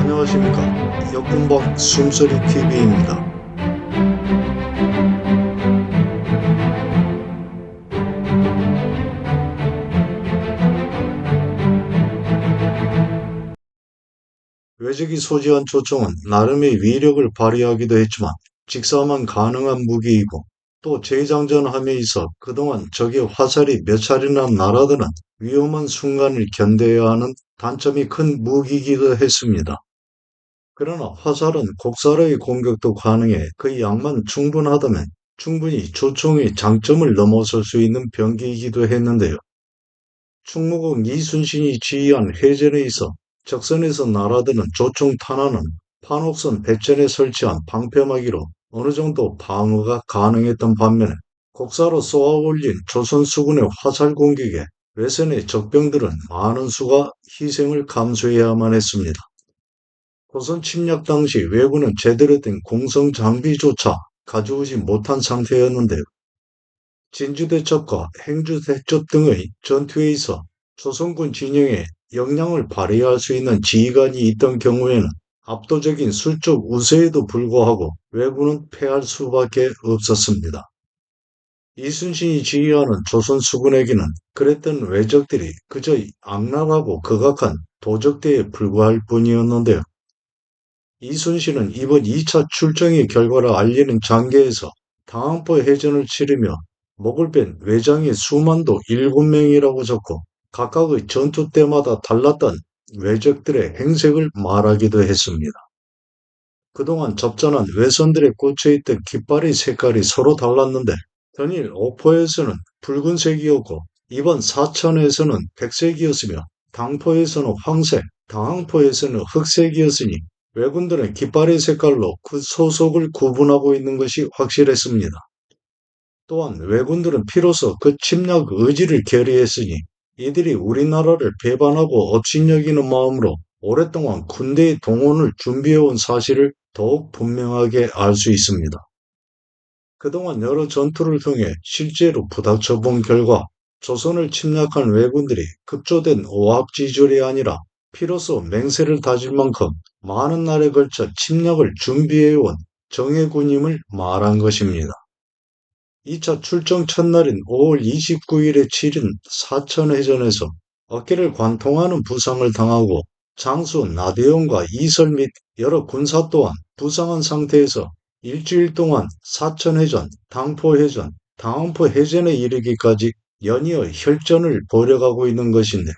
안녕하십니까. 역군박 숨소리 TV입니다. 외적이 소지한 초총은 나름의 위력을 발휘하기도 했지만 직사만 가능한 무기이고 또 재장전함에 있어 그동안 적의 화살이 몇 차례나 날아드는 위험한 순간을 견뎌야 하는 단점이 큰 무기이기도 했습니다. 그러나 화살은 곡사로의 공격도 가능해 그 양만 충분하다면 충분히 조총의 장점을 넘어설 수 있는 병기이기도 했는데요. 충무공 이순신이 지휘한 해전에 있어 적선에서 날아드는 조총 탄환은 판옥선 배전에 설치한 방패막이로 어느 정도 방어가 가능했던 반면에 곡사로 쏘아 올린 조선 수군의 화살 공격에 외선의 적병들은 많은 수가 희생을 감수해야만 했습니다. 조선 침략 당시 왜군은 제대로 된 공성 장비조차 가져오지 못한 상태였는데요. 진주대첩과 행주대첩 등의 전투에 있어 조선군 진영에 역량을 발휘할 수 있는 지휘관이 있던 경우에는 압도적인 술적 우세에도 불구하고 왜군은 패할 수밖에 없었습니다. 이순신이 지휘하는 조선 수군에게는 그랬던 왜적들이 그저 악랄하고 극악한 도적대에 불과할 뿐이었는데요. 이순신은 이번 2차 출정의 결과를 알리는 장계에서 당항포 해전을 치르며 목을 뺀 외장의 수만도 7명이라고 적고 각각의 전투 때마다 달랐던 왜적들의 행색을 말하기도 했습니다. 그동안 접전한 외선들에 꽂혀있던 깃발의 색깔이 서로 달랐는데 전일 옥포에서는 붉은색이었고 이번 사천에서는 백색이었으며 당포에서는 황색, 당항포에서는 흑색이었으니 왜군들은 깃발의 색깔로 그 소속을 구분하고 있는 것이 확실했습니다. 또한 왜군들은 피로써 그 침략 의지를 결의했으니 이들이 우리나라를 배반하고 업신여기는 마음으로 오랫동안 군대의 동원을 준비해온 사실을 더욱 분명하게 알 수 있습니다. 그동안 여러 전투를 통해 실제로 부닥쳐 본 결과 조선을 침략한 왜군들이 급조된 오합지졸이 아니라 피로써 맹세를 다질 만큼 많은 날에 걸쳐 침략을 준비해온 정예군임을 말한 것입니다. 2차 출정 첫날인 5월 29일에 치른 사천해전에서 어깨를 관통하는 부상을 당하고 장수 나대용과 이설 및 여러 군사 또한 부상한 상태에서 일주일 동안 사천해전, 당포해전, 당원포해전에 이르기까지 연이어 혈전을 벌여가고 있는 것인데요.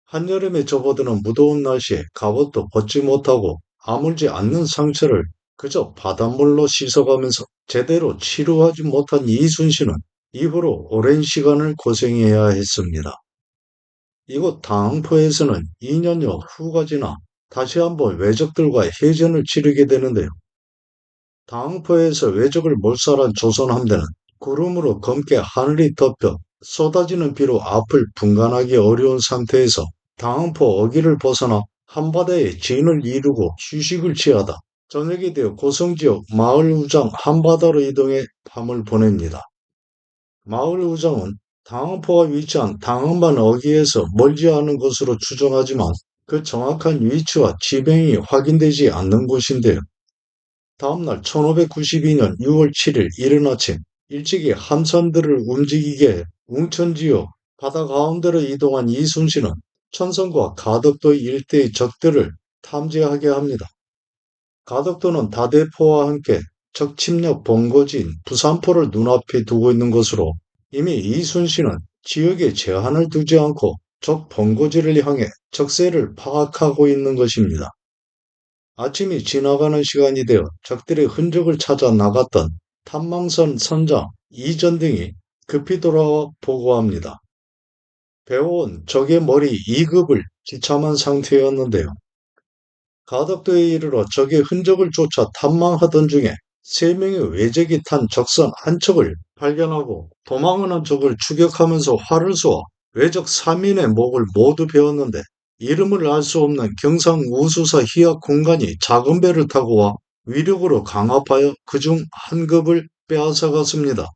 한여름에 접어드는 무더운 날씨에 갑옷도 벗지 못하고 아물지 않는 상처를 그저 바닷물로 씻어가면서 제대로 치료하지 못한 이순신은 이후로 오랜 시간을 고생해야 했습니다. 이곳 당포에서는 2년여 후가 지나 다시 한번 왜적들과 해전을 치르게 되는데요. 당포에서 왜적을 몰살한 조선 함대는 구름으로 검게 하늘이 덮여 쏟아지는 비로 앞을 분간하기 어려운 상태에서 당포 어기를 벗어나 한바다에 진을 이루고 휴식을 취하다 저녁이 되어 고성지역 마을 우장 한바다로 이동해 밤을 보냅니다. 마을 우장은 당항포가 위치한 당항만 어기에서 멀지 않은 곳으로 추정하지만 그 정확한 위치와 지명이 확인되지 않는 곳인데요. 다음날 1592년 6월 7일 이른 아침 일찍이 함선들을 움직이게 해 웅천지역 바다 가운데로 이동한 이순신은 천성과 가덕도 일대의 적들을 탐지하게 합니다. 가덕도는 다대포와 함께 적 침략 본거지인 부산포를 눈앞에 두고 있는 것으로 이미 이순신은 지역에 제한을 두지 않고 적 본거지를 향해 적세를 파악하고 있는 것입니다. 아침이 지나가는 시간이 되어 적들의 흔적을 찾아 나갔던 탐망선 선장 이전등이 급히 돌아와 보고합니다. 배워온 적의 머리 2급을 지참한 상태였는데요. 가덕도에 이르러 적의 흔적을 쫓아 탐망하던 중에 3명의 왜적이 탄 적선 한 척을 발견하고 도망하는 적을 추격하면서 활을 쏘아 왜적 3인의 목을 모두 베었는데 이름을 알 수 없는 경상 우수사 희약 공간이 작은 배를 타고 와 위력으로 강압하여 그중 한 급을 빼앗아갔습니다.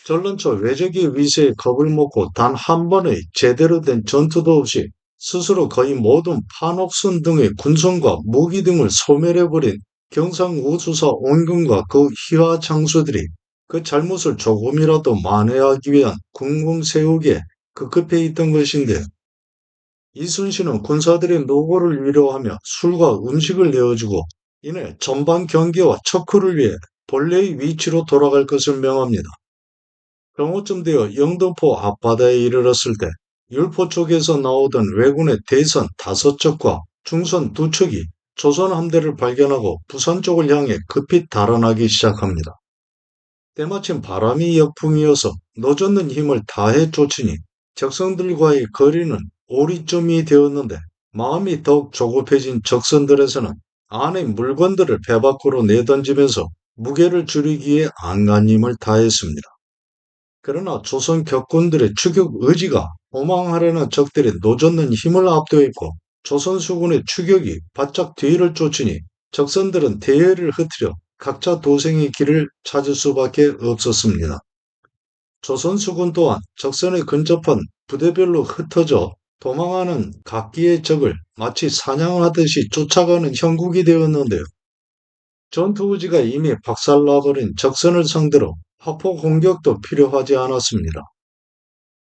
전런초 왜적의 위세에 겁을 먹고 단 한 번의 제대로 된 전투도 없이 스스로 거의 모든 판옥선 등의 군선과 무기 등을 소멸해버린 경상우수사 온경과 그 희화 장수들이 그 잘못을 조금이라도 만회하기 위한 군공 세우기에 급급해 있던 것인데, 이순신은 군사들의 노고를 위로하며 술과 음식을 내어주고 이내 전방 경계와 척후를 위해 본래의 위치로 돌아갈 것을 명합니다. 경호쯤 되어 영등포 앞바다에 이르렀을 때 율포 쪽에서 나오던 왜군의 대선 5척과 중선 2척이 조선 함대를 발견하고 부산 쪽을 향해 급히 달아나기 시작합니다. 때마침 바람이 역풍이어서 노젓는 힘을 다해 쫓으니 적선들과의 거리는 오리쯤이 되었는데, 마음이 더욱 조급해진 적선들에서는 안의 물건들을 배 밖으로 내던지면서 무게를 줄이기에 안간힘을 다했습니다. 그러나 조선 격군들의 추격 의지가 도망하려는 적들의 노젓는 힘을 압도했고, 조선 수군의 추격이 바짝 뒤를 쫓으니 적선들은 대열을 흩으려 각자 도생의 길을 찾을 수밖에 없었습니다. 조선 수군 또한 적선에 근접한 부대별로 흩어져 도망하는 각기의 적을 마치 사냥하듯이 쫓아가는 형국이 되었는데요. 전투 의지가 이미 박살나버린 적선을 상대로 화포 공격도 필요하지 않았습니다.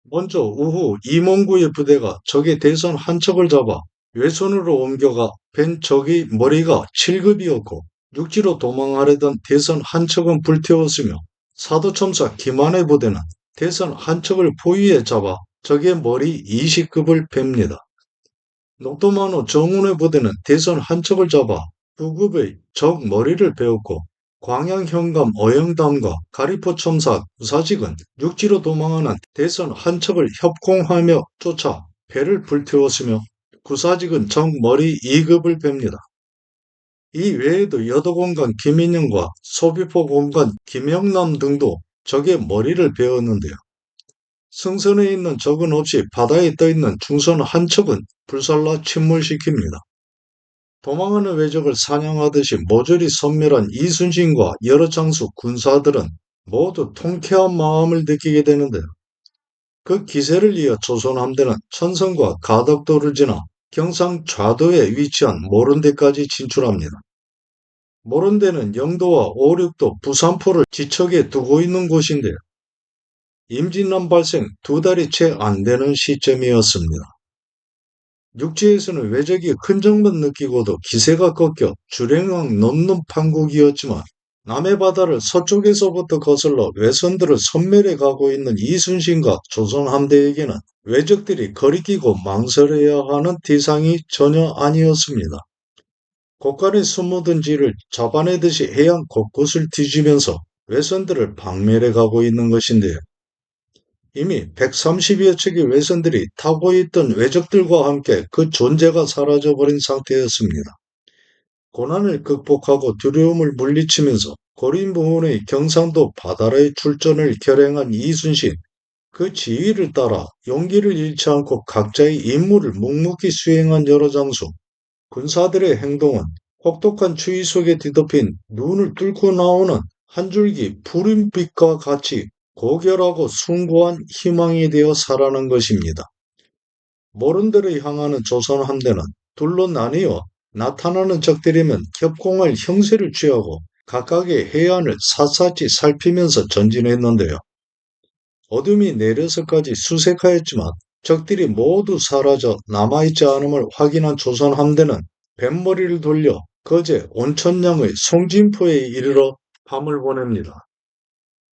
먼저 오후 이몽구의 부대가 적의 대선 한 척을 잡아 외선으로 옮겨가 벤 적의 머리가 7급이었고, 육지로 도망하려던 대선 한 척은 불태웠으며, 사도첨사 김한의 부대는 대선 한 척을 포위에 잡아 적의 머리 20급을 팹니다. 녹도만호 정운의 부대는 대선 한 척을 잡아 9급의 적 머리를 베었고, 광양 현감 어영담과 가리포 첨사 구사직은 육지로 도망하는 대선 한 척을 협공하며 쫓아 배를 불태웠으며, 구사직은 적 머리 2급을 팹니다. 이 외에도 여도공간 김인영과 소비포 공간 김영남 등도 적의 머리를 베었는데요. 승선에 있는 적은 없이 바다에 떠있는 중선 한 척은 불살라 침몰시킵니다. 도망하는 왜적을 사냥하듯이 모조리 섬멸한 이순신과 여러 장수 군사들은 모두 통쾌한 마음을 느끼게 되는데요. 그 기세를 이어 조선 함대는 천성과 가덕도를 지나 경상 좌도에 위치한 모른대까지 진출합니다. 모른대는 영도와 오륙도 부산포를 지척에 두고 있는 곳인데요. 임진왜란 발생 2달이 채 안 되는 시점이었습니다. 육지에서는 왜적이 흔적만 느끼고도 기세가 꺾여 주랭랑 넘는 판국이었지만, 남해 바다를 서쪽에서부터 거슬러 외선들을 섬멸해 가고 있는 이순신과 조선 함대에게는 왜적들이 거리끼고 망설여야 하는 대상이 전혀 아니었습니다. 곳간에 숨어든 지를 잡아내듯이 해안 곳곳을 뒤지면서 외선들을 박멸해 가고 있는 것인데요. 이미 130여 척의 외선들이 타고 있던 왜적들과 함께 그 존재가 사라져버린 상태였습니다. 고난을 극복하고 두려움을 물리치면서 고린부문의 경상도 바다의 출전을 결행한 이순신, 그 지휘를 따라 용기를 잃지 않고 각자의 임무를 묵묵히 수행한 여러 장수, 군사들의 행동은 혹독한 추위 속에 뒤덮인 눈을 뚫고 나오는 한 줄기 푸른빛과 같이 고결하고 숭고한 희망이 되어 살아난 것입니다. 모른대로 향하는 조선 함대는 둘로 나뉘어 나타나는 적들이면 협공할 형세를 취하고 각각의 해안을 샅샅이 살피면서 전진했는데요. 어둠이 내려서까지 수색하였지만 적들이 모두 사라져 남아있지 않음을 확인한 조선 함대는 뱃머리를 돌려 거제 온천량의 송진포에 이르러 밤을 보냅니다.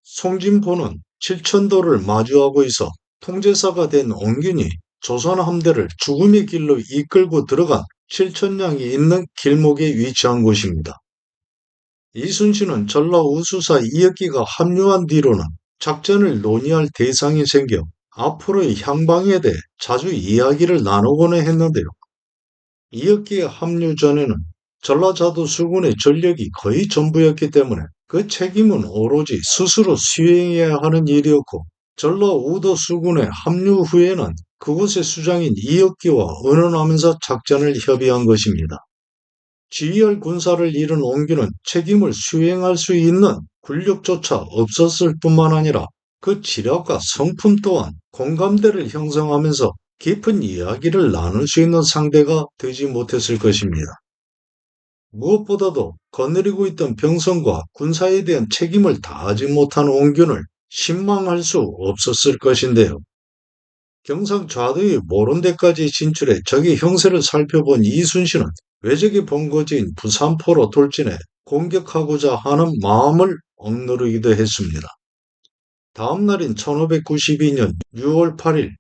송진포는 칠천도를 마주하고 있어 통제사가 된 온균이 조선 함대를 죽음의 길로 이끌고 들어간 칠천량이 있는 길목에 위치한 곳입니다. 이순신은 전라우수사 이혁기가 합류한 뒤로는 작전을 논의할 대상이 생겨 앞으로의 향방에 대해 자주 이야기를 나누곤 했는데요. 이혁기의 합류 전에는 전라자도 수군의 전력이 거의 전부였기 때문에 그 책임은 오로지 스스로 수행해야 하는 일이었고, 전라우도 수군의 합류 후에는 그곳의 수장인 이혁기와 의논하면서 작전을 협의한 것입니다. 지휘할 군사를 잃은 온규는 책임을 수행할 수 있는 군력조차 없었을 뿐만 아니라 그 지략과 성품 또한 공감대를 형성하면서 깊은 이야기를 나눌 수 있는 상대가 되지 못했을 것입니다. 무엇보다도 거느리고 있던 병선과 군사에 대한 책임을 다하지 못한 원균을 신망할 수 없었을 것인데요. 경상 좌도의 모른 데까지 진출해 적의 형세를 살펴본 이순신은 외적의 본거지인 부산포로 돌진해 공격하고자 하는 마음을 억누르기도 했습니다. 다음 날인 1592년 6월 8일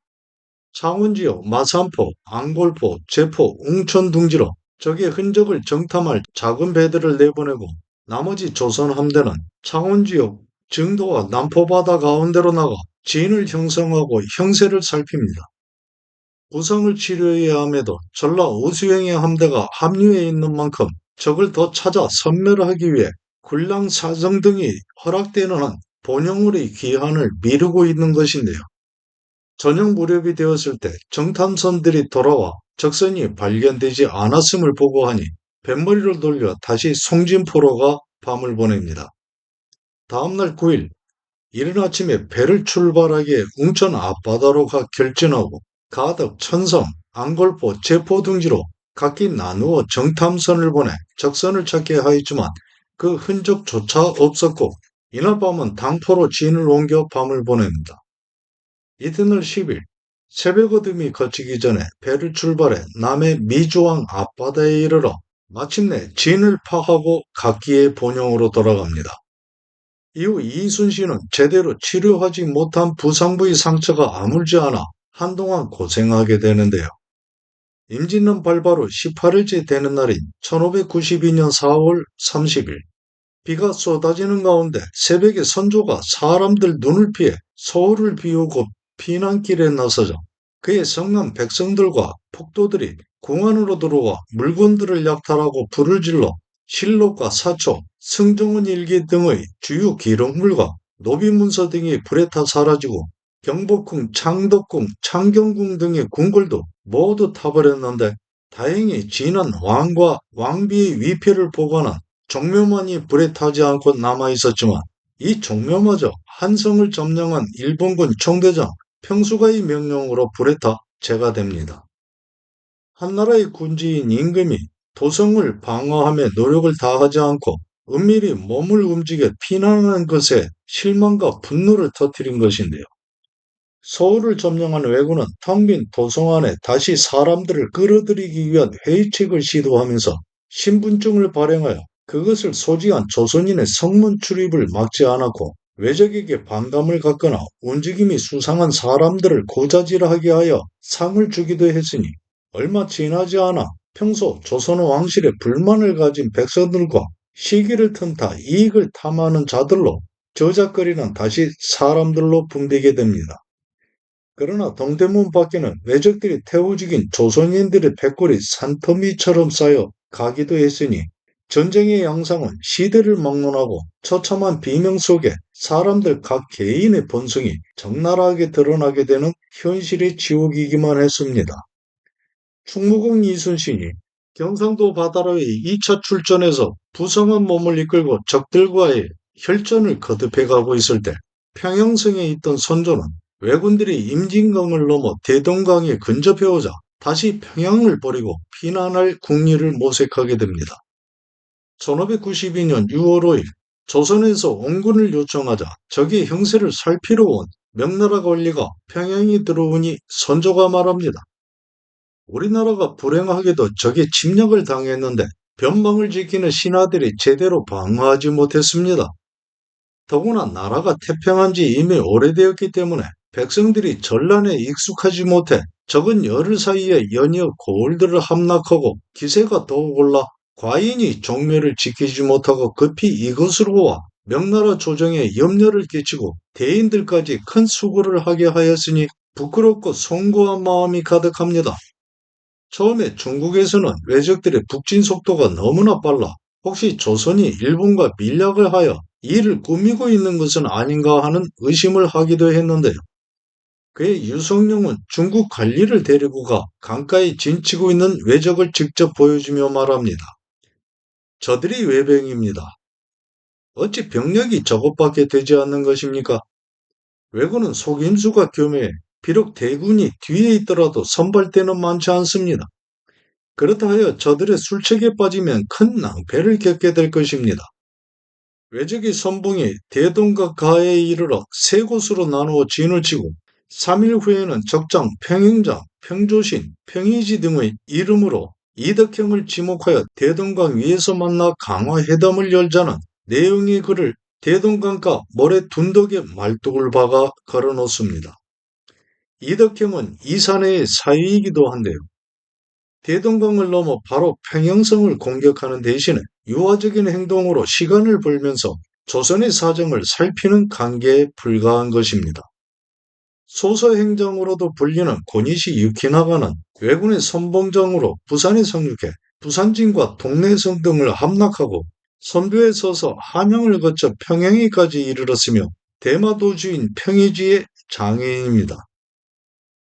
창원지역 마산포, 안골포, 제포, 웅천 둥지로 적의 흔적을 정탐할 작은 배들을 내보내고 나머지 조선 함대는 창원지역 증도와 남포바다 가운데로 나가 진을 형성하고 형세를 살핍니다. 부상을 치료해야 함에도 전라 우수영의 함대가 합류해 있는 만큼 적을 더 찾아 섬멸하기 위해 군량 사정 등이 허락되는 한 본영울의 귀환을 미루고 있는 것인데요. 저녁 무렵이 되었을 때 정탐선들이 돌아와 적선이 발견되지 않았음을 보고하니 뱃머리를 돌려 다시 송진포로 가 밤을 보냅니다. 다음날 9일 이른 아침에 배를 출발하기에 웅천 앞바다로 가 결진하고 가덕, 천성, 안골포, 제포 등지로 각기 나누어 정탐선을 보내 적선을 찾게 하였지만 그 흔적조차 없었고 이날 밤은 당포로 진을 옮겨 밤을 보냅니다. 이튿날 10일 새벽 어둠이 걷히기 전에 배를 출발해 남해 미주왕 앞바다에 이르러 마침내 진을 파하고 각기의 본영으로 돌아갑니다. 이후 이순신은 제대로 치료하지 못한 부상부의 상처가 아물지 않아 한동안 고생하게 되는데요. 임진년 발바로 18일째 되는 날인 1592년 4월 30일 비가 쏟아지는 가운데 새벽에 선조가 사람들 눈을 피해 서울을 비우고 피난길에 나서자 그의 성난 백성들과 폭도들이 궁 안으로 들어와 물건들을 약탈하고 불을 질러 실록과 사초, 승정원 일기 등의 주요 기록물과 노비문서 등이 불에 타 사라지고 경복궁, 창덕궁, 창경궁 등의 궁궐도 모두 타버렸는데 다행히 진한 왕과 왕비의 위패를 보관한 종묘만이 불에 타지 않고 남아 있었지만 이 종묘마저 한성을 점령한 일본군 총대장 평수가의 명령으로 불에 타 제거됩니다. 한나라의 군주인 임금이 도성을 방어함에 노력을 다하지 않고 은밀히 몸을 움직여 피난하는 것에 실망과 분노를 터뜨린 것인데요. 서울을 점령한 왜군은 텅 빈 도성 안에 다시 사람들을 끌어들이기 위한 회의책을 시도하면서 신분증을 발행하여 그것을 소지한 조선인의 성문 출입을 막지 않았고 외적에게 반감을 갖거나 움직임이 수상한 사람들을 고자질하게 하여 상을 주기도 했으니 얼마 지나지 않아 평소 조선 왕실에 불만을 가진 백성들과 시기를 틈타 이익을 탐하는 자들로 저작거리는 다시 사람들로 붐비게 됩니다. 그러나 동대문 밖에는 왜적들이 태워 죽인 조선인들의 백골이 산더미처럼 쌓여 가기도 했으니 전쟁의 양상은 시대를 막론하고 처참한 비명 속에 사람들 각 개인의 본성이 적나라하게 드러나게 되는 현실의 지옥이기만 했습니다. 충무공 이순신이 경상도 바다로의 2차 출전에서 부성한 몸을 이끌고 적들과의 혈전을 거듭해 가고 있을 때 평양성에 있던 선조는 왜군들이 임진강을 넘어 대동강에 근접해 오자 다시 평양을 버리고 피난할 국리를 모색하게 됩니다. 1592년 6월 5일 조선에서 원군을 요청하자 적의 형세를 살피러 온 명나라 관리가 평양에 들어오니 선조가 말합니다. 우리나라가 불행하게도 적의 침략을 당했는데 변방을 지키는 신하들이 제대로 방어하지 못했습니다. 더구나 나라가 태평한 지 이미 오래되었기 때문에 백성들이 전란에 익숙하지 못해 적은 열흘 사이에 연이어 고을들을 함락하고 기세가 더욱 올라 과인이 종묘를 지키지 못하고 급히 이것으로 와 명나라 조정에 염려를 끼치고 대인들까지 큰 수고를 하게 하였으니 부끄럽고 송구한 마음이 가득합니다. 처음에 중국에서는 왜적들의 북진 속도가 너무나 빨라 혹시 조선이 일본과 밀약을 하여 이를 꾸미고 있는 것은 아닌가 하는 의심을 하기도 했는데요. 그의 유성룡은 중국 관리를 데리고 가 강가에 진치고 있는 왜적을 직접 보여주며 말합니다. 저들이 왜병입니다. 어찌 병력이 저것밖에 되지 않는 것입니까? 왜군은 속임수가 교묘해 비록 대군이 뒤에 있더라도 선발대는 많지 않습니다. 그렇다 하여 저들의 술책에 빠지면 큰 낭패를 겪게 될 것입니다. 외적의 선봉이 대동강가에 이르러 세 곳으로 나누어 진을 치고 3일 후에는 적장, 평행장, 평조신, 평의지 등의 이름으로 이덕형을 지목하여 대동강 위에서 만나 강화회담을 열자는 내용의 글을 대동강가 모래 둔덕에 말뚝을 박아 걸어놓습니다. 이덕형은 이산해의 사위이기도 한데요. 대동강을 넘어 바로 평양성을 공격하는 대신에 유화적인 행동으로 시간을 벌면서 조선의 사정을 살피는 관계에 불과한 것입니다. 소서행정으로도 불리는 고니시 유키나가는 왜군의 선봉장으로 부산에 상륙해 부산진과 동래성 등을 함락하고 선두에 서서 함양을 거쳐 평양에까지 이르렀으며 대마도주인 평의지의 장애인입니다.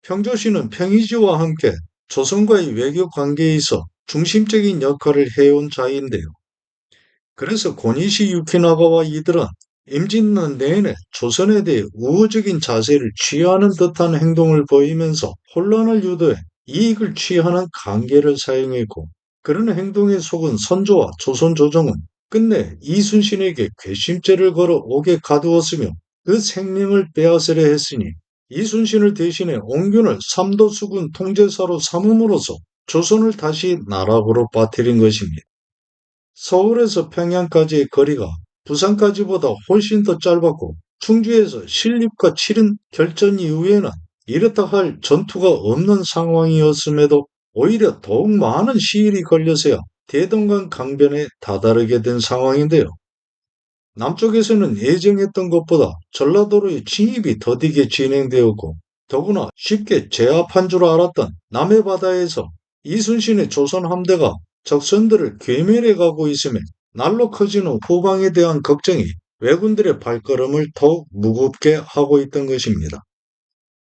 평조씨는 평의지와 함께 조선과의 외교 관계에 있어 중심적인 역할을 해온 자인데요. 그래서 고니시 유키나가와 이들은 임진년 내내 조선에 대해 우호적인 자세를 취하는 듯한 행동을 보이면서 혼란을 유도해 이익을 취하는 관계를 사용했고, 그런 행동에 속은 선조와 조선 조정은 끝내 이순신에게 괘씸죄를 걸어 옥에 가두었으며 그 생명을 빼앗으려 했으니 이순신을 대신해 옹균을 삼도수군 통제사로 삼음으로써 조선을 다시 나락으로 빠뜨린 것입니다. 서울에서 평양까지의 거리가 부산까지보다 훨씬 더 짧았고 충주에서 신립과 치른 결전 이후에는 이렇다 할 전투가 없는 상황이었음에도 오히려 더욱 많은 시일이 걸려서야 대동강 강변에 다다르게 된 상황인데요. 남쪽에서는 예정했던 것보다 전라도로의 진입이 더디게 진행되었고 더구나 쉽게 제압한 줄 알았던 남해바다에서 이순신의 조선 함대가 적선들을 괴멸해 가고 있음에 날로 커지는 후방에 대한 걱정이 왜군들의 발걸음을 더욱 무겁게 하고 있던 것입니다.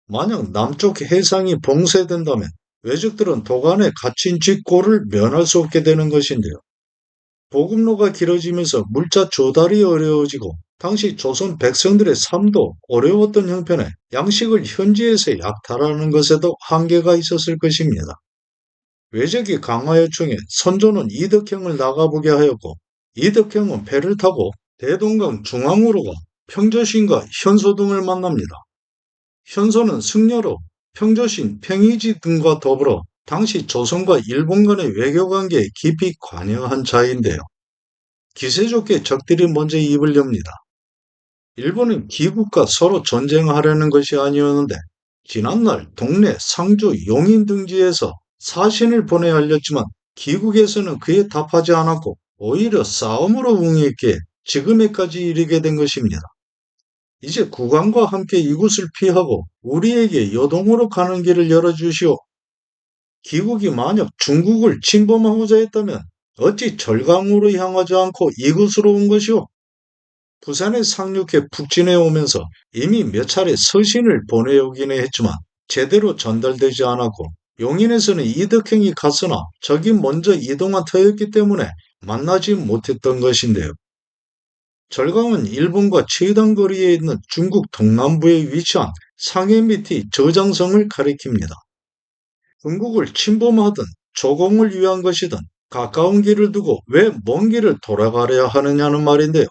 만약 남쪽 해상이 봉쇄된다면 왜적들은 도간에 갇힌 쥐꼬를 면할 수 없게 되는 것인데요. 보급로가 길어지면서 물자 조달이 어려워지고 당시 조선 백성들의 삶도 어려웠던 형편에 양식을 현지에서 약탈하는 것에도 한계가 있었을 것입니다. 외적이 강화에 충해 선조는 이덕형을 나가보게 하였고 이덕형은 배를 타고 대동강 중앙으로 가 평조신과 현소 등을 만납니다. 현소는 승려로 평조신, 평의지 등과 더불어 당시 조선과 일본 간의 외교관계에 깊이 관여한 자인데요. 기세 좋게 적들이 먼저 입을 엽니다. 일본은 기국과 서로 전쟁하려는 것이 아니었는데 지난날 동래, 상주, 용인 등지에서 사신을 보내야 알렸지만 기국에서는 그에 답하지 않았고 오히려 싸움으로 응했기에 지금에까지 이르게 된 것입니다. 이제 국왕과 함께 이곳을 피하고 우리에게 요동으로 가는 길을 열어주시오. 기국이 만약 중국을 침범하고자 했다면 어찌 절강으로 향하지 않고 이곳으로 온 것이오? 부산에 상륙해 북진해 오면서 이미 몇 차례 서신을 보내오기는 했지만 제대로 전달되지 않았고 용인에서는 이덕형이 갔으나 적이 먼저 이동한 터였기 때문에 만나지 못했던 것인데요. 절강은 일본과 최단 거리에 있는 중국 동남부에 위치한 상해 밑의 저장성을 가리킵니다. 중국을 침범하든 조공을 위한 것이든 가까운 길을 두고 왜 먼 길을 돌아가려 하느냐는 말인데요.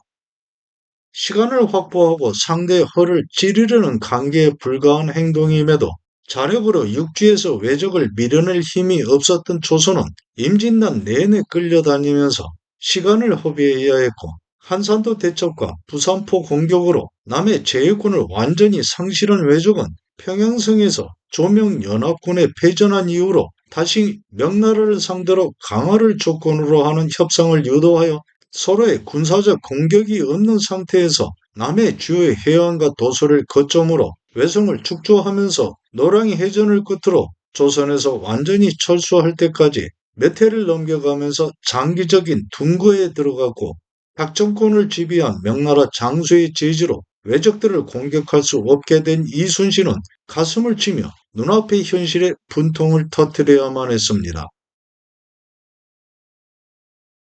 시간을 확보하고 상대의 허를 찌르려는 관계에 불과한 행동임에도 자력으로 육지에서 왜적을 밀어낼 힘이 없었던 조선은 임진난 내내 끌려다니면서 시간을 허비해야 했고 한산도 대첩과 부산포 공격으로 남의 제해권을 완전히 상실한 왜적은 평양성에서 조명연합군에 패전한 이후로 다시 명나라를 상대로 강화를 조건으로 하는 협상을 유도하여 서로의 군사적 공격이 없는 상태에서 남의 주요 해안과 도서를 거점으로 외성을 축조하면서 노량이 해전을 끝으로 조선에서 완전히 철수할 때까지 몇 해를 넘겨가면서 장기적인 둔거에 들어갔고 작정권을 지배한 명나라 장수의 제지로 왜적들을 공격할 수 없게 된 이순신은 가슴을 치며 눈앞의 현실에 분통을 터뜨려야만 했습니다.